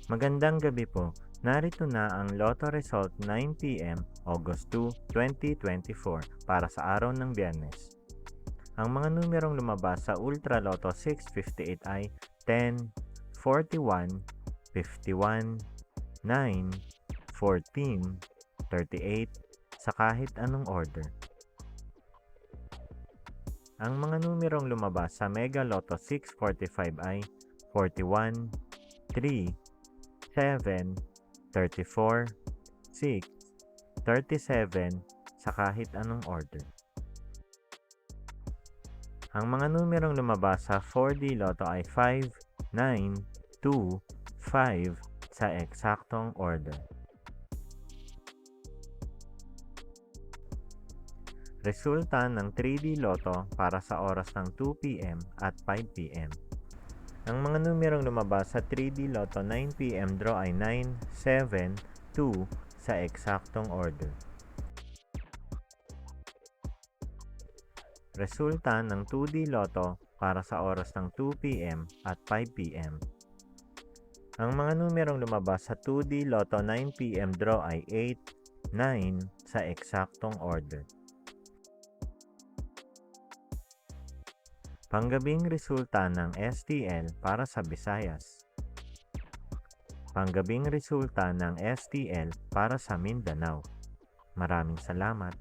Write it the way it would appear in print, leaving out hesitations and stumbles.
Magandang gabi po. Narito na ang Lotto Result 9 p.m. August 2, 2024 para sa araw ng Biyernes. Ang mga numerong lumabas sa Ultra Lotto 658 ay 10, 41, 51, 9, 14, 38 sa kahit anong order. Ang mga numerong lumabas sa Mega Lotto 645 ay 41, 3, 7, 34, 6, 37 sa kahit anong order. Ang mga numerong lumabas sa 4D Lotto ay 5, 9, 2, 5 sa eksaktong order. Resulta ng 3D Lotto para sa oras ng 2 p.m. at 5 p.m. Ang mga numerong lumabas sa 3D Lotto 9 p.m. draw ay 9, 7, 2 sa eksaktong order. Resulta ng 2D Lotto para sa oras ng 2 p.m. at 5 p.m. Ang mga numerong lumabas sa 2D Lotto 9 p.m. draw ay 8, 9 sa eksaktong order. Panggabing resulta ng STL para sa Visayas. Panggabing resulta ng STL para sa Mindanao. Maraming salamat.